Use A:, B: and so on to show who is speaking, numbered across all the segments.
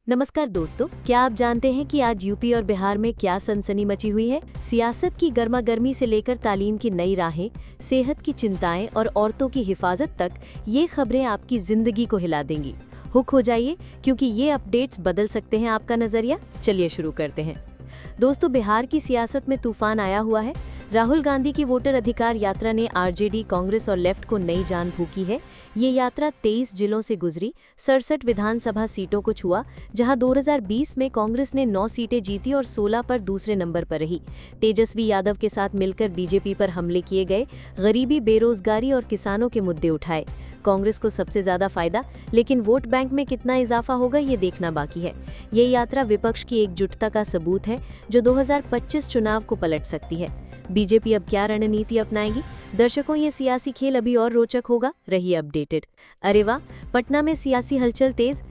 A: नमस्कार दोस्तों, क्या आप जानते हैं कि आज यूपी और बिहार में क्या सनसनी मची हुई है। सियासत की गर्मागर्मी से लेकर तालीम की नई राहें, सेहत की चिंताएं और औरतों की हिफाजत तक, ये खबरें आपकी जिंदगी को हिला देंगी। हुक हो जाइए, क्योंकि ये अपडेट्स बदल सकते हैं आपका नजरिया। चलिए शुरू करते हैं। दोस्तों, बिहार की सियासत में तूफान आया हुआ है। राहुल गांधी की वोटर अधिकार यात्रा ने आरजेडी, कांग्रेस और लेफ्ट को नई जान फूंकी है। ये यात्रा 23 जिलों से गुजरी, 67 विधानसभा सीटों को छुआ, जहां 2020 में कांग्रेस ने 9 सीटें जीती और 16 पर दूसरे नंबर पर रही। तेजस्वी यादव के साथ मिलकर बीजेपी पर हमले किए गए, गरीबी, बेरोजगारी और किसानों के मुद्दे उठाए। कांग्रेस को सबसे ज्यादा फायदा, लेकिन वोट बैंक में कितना इजाफा होगा ये देखना बाकी है। ये यात्रा विपक्ष की एकजुटता का सबूत है, जो 2025 चुनाव को पलट सकती है। बीजेपी अब क्या रणनीति अपनाएगी? दर्शकों, ये सियासी खेल अभी और रोचक होगा, रहिए अपडेटेड। अरे वाह, पटना में सियासी हलचल तेज।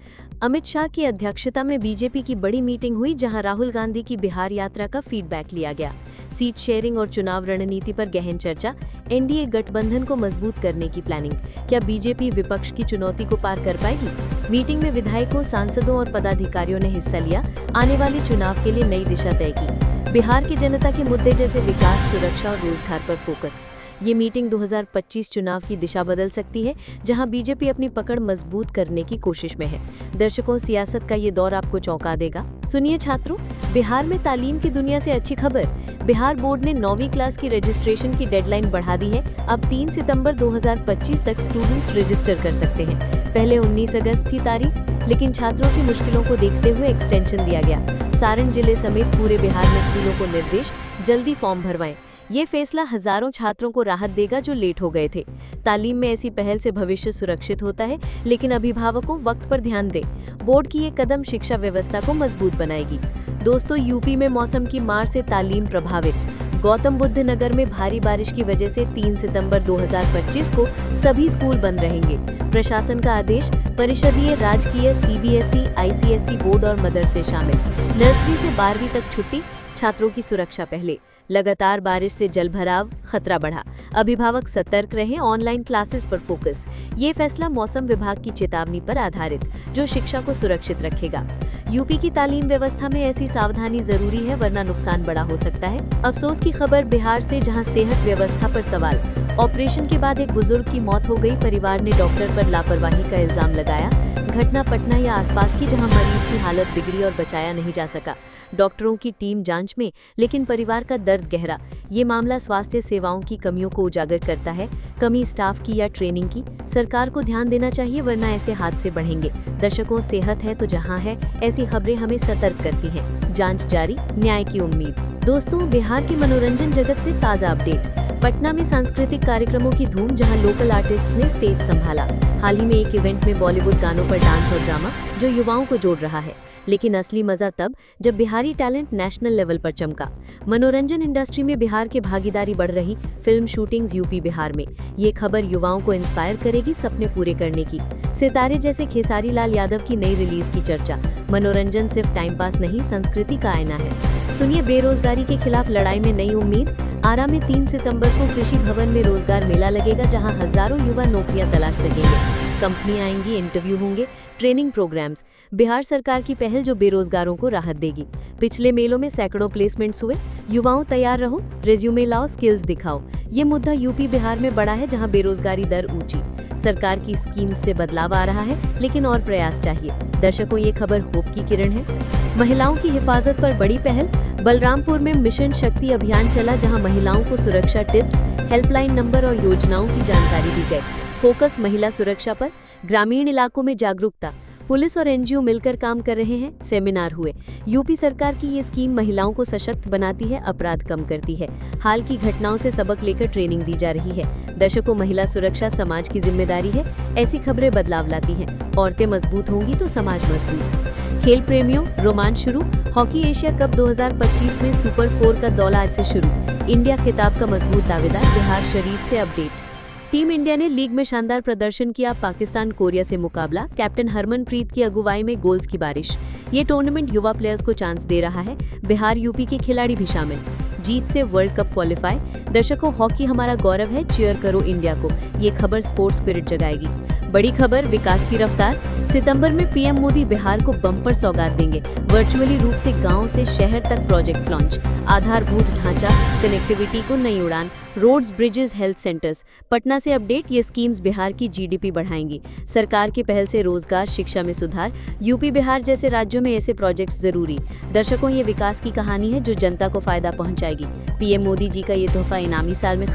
A: अमित शाह की अध्यक्षता में बीजेपी की बड़ी मीटिंग हुई, जहां राहुल गांधी की बिहार यात्रा का फीडबैक लिया गया। सीट शेयरिंग और चुनाव रणनीति पर गहन चर्चा। एनडीए गठबंधन को मजबूत करने की प्लानिंग। क्या बीजेपी विपक्ष की चुनौती को पार कर पाएगी? मीटिंग में विधायकों, सांसदों और पदाधिकारियों ने हिस्सा लिया। आने वाले चुनाव के लिए नई दिशा तय की। बिहार की जनता के मुद्दे जैसे विकास, सुरक्षा और रोजगार पर फोकस। ये मीटिंग 2025 चुनाव की दिशा बदल सकती है, जहां बीजेपी अपनी पकड़ मजबूत करने की कोशिश में है। दर्शकों, सियासत का ये दौर आपको चौंका देगा। सुनिए छात्रों, बिहार में तालीम की दुनिया से अच्छी खबर। बिहार बोर्ड ने 9वीं क्लास की रजिस्ट्रेशन की डेडलाइन बढ़ा दी है। अब 3 सितंबर 2025 तक स्टूडेंट्स रजिस्टर कर सकते हैं। पहले 19 अगस्त थी तारीख, लेकिन छात्रों की मुश्किलों को देखते हुए एक्सटेंशन दिया गया। सारण जिले समेत पूरे बिहार में स्कूलों को निर्देश, जल्दी फॉर्म भरवाएं। ये फैसला हजारों छात्रों को राहत देगा जो लेट हो गए थे। तालीम में ऐसी पहल से भविष्य सुरक्षित होता है, लेकिन अभिभावकों वक्त पर ध्यान दें। बोर्ड की ये कदम शिक्षा व्यवस्था को मजबूत बनाएगी। दोस्तों, यूपी में मौसम की मार से तालीम प्रभावित। गौतम बुद्ध नगर में भारी बारिश की वजह से 3 सितंबर 2025 को सभी स्कूल बंद रहेंगे। प्रशासन का आदेश, परिषदीय, राजकीय, सीबीएसई, आईसीएसई बोर्ड और मदरसे शामिल। नर्सरी से 12वीं तक छुट्टी, छात्रों की सुरक्षा पहले। लगातार बारिश से जलभराव, खतरा बढ़ा। अभिभावक सतर्क रहें, ऑनलाइन क्लासेस पर फोकस। ये फैसला मौसम विभाग की चेतावनी पर आधारित, जो शिक्षा को सुरक्षित रखेगा। यूपी की तालीम व्यवस्था में ऐसी सावधानी जरूरी है, वरना नुकसान बड़ा हो सकता है। अफसोस की खबर बिहार से, जहां सेहत व्यवस्था पर सवाल। ऑपरेशन के बाद एक बुजुर्ग की मौत हो गई। परिवार ने डॉक्टर पर लापरवाही का इल्जाम लगाया। घटना पटना या आसपास की, जहां मरीज की हालत बिगड़ी और बचाया नहीं जा सका। डॉक्टरों की टीम जांच में, लेकिन परिवार का दर्द गहरा। ये मामला स्वास्थ्य सेवाओं की कमियों को उजागर करता है। कमी स्टाफ की या ट्रेनिंग की। सरकार को ध्यान देना चाहिए, वरना ऐसे हादसे बढ़ेंगे। दर्शकों, सेहत है तो जहां है, ऐसी खबरें हमें सतर्क करती हैं। जांच जारी, न्याय की उम्मीद। दोस्तों, बिहार की मनोरंजन जगत से ताज़ा अपडेट। पटना में सांस्कृतिक कार्यक्रमों की धूम, जहां लोकल आर्टिस्ट्स ने स्टेज संभाला। हाल ही में एक इवेंट में बॉलीवुड गानों पर डांस और ड्रामा, जो युवाओं को जोड़ रहा है। लेकिन असली मजा तब, जब बिहारी टैलेंट नेशनल लेवल पर चमका। मनोरंजन इंडस्ट्री में बिहार की भागीदारी बढ़ रही। फिल्म शूटिंग्स यूपी बिहार में। ये खबर युवाओं को इंस्पायर करेगी सपने पूरे करने की। सितारे जैसे खेसारी लाल यादव की नई रिलीज की चर्चा। मनोरंजन सिर्फ टाइम पास नहीं, संस्कृति का आईना है। सुनिए, बेरोजगारी के खिलाफ लड़ाई में नई उम्मीद। आरा में 3 सितंबर को कृषि भवन में रोजगार मेला लगेगा, जहां हजारों युवा नौकरियां तलाश सकेंगे। कंपनियां आएंगी, इंटरव्यू होंगे, ट्रेनिंग प्रोग्राम्स। बिहार सरकार की पहल जो बेरोजगारों को राहत देगी। पिछले मेलों में सैकड़ों प्लेसमेंट्स हुए। युवाओं, तैयार रहो, रिज्यूमे लाओ, स्किल्स दिखाओ। ये मुद्दा यूपी बिहार में बड़ा है, जहां बेरोजगारी दर ऊंची। सरकार की स्कीम से बदलाव आ रहा है, लेकिन और प्रयास चाहिए। दर्शकों, ये खबर होप की किरण है। महिलाओं की हिफाजत पर बड़ी पहल। बलरामपुर में मिशन शक्ति अभियान चला, जहां महिलाओं को सुरक्षा टिप्स, हेल्पलाइन नंबर और योजनाओं की जानकारी दी गई। फोकस महिला सुरक्षा पर। ग्रामीण इलाकों में जागरूकता। पुलिस और एनजीओ मिलकर काम कर रहे हैं। सेमिनार हुए। यूपी सरकार की ये स्कीम महिलाओं को सशक्त बनाती है, अपराध कम करती है। हाल की घटनाओं से सबक लेकर ट्रेनिंग दी जा रही है। दर्शकों, महिला सुरक्षा समाज की जिम्मेदारी है। ऐसी खबरें बदलाव लाती हैं। औरतें मजबूत होंगी तो समाज मजबूत। खेल प्रेमियों, रोमांच शुरू। हॉकी एशिया कप 2025 में सुपर 4 का दौर आज से शुरू। इंडिया खिताब का मजबूत दावेदार। बिहार शरीफ से अपडेट। टीम इंडिया ने लीग में शानदार प्रदर्शन किया। पाकिस्तान कोरिया से मुकाबला। कैप्टन हरमनप्रीत की अगुवाई में गोल्स की बारिश। ये टूर्नामेंट युवा प्लेयर्स को चांस दे रहा है। बिहार यूपी के खिलाड़ी भी शामिल। जीत से वर्ल्ड कप क्वालिफाई। दर्शकों, हॉकी हमारा गौरव है, चीयर करो इंडिया को। ये खबर स्पोर्ट्स स्पिरिट जगाएगी। बड़ी खबर, विकास की रफ्तार। सितंबर में पीएम मोदी बिहार को बम्पर सौगात देंगे। वर्चुअली रूप से गांव से शहर तक प्रोजेक्ट्स लॉन्च। आधारभूत ढांचा, कनेक्टिविटी को नई उड़ान। Roads, bridges, health centres. Patna से अपडेट, ये स्कीम्स बिहार की जीडीपी बढ़ाएंगी। सरकार की पहल से रोजगार, शिक्षा में सुधार। यूपी बिहार जैसे राज्यों में ऐसे प्रोजेक्ट्स जरूरी। दर्शकों, ये विकास की कहानी है जो जनता को फायदा पहुंचाएगी। पीएम मोदी जी का ये तोहफा इनामी साल में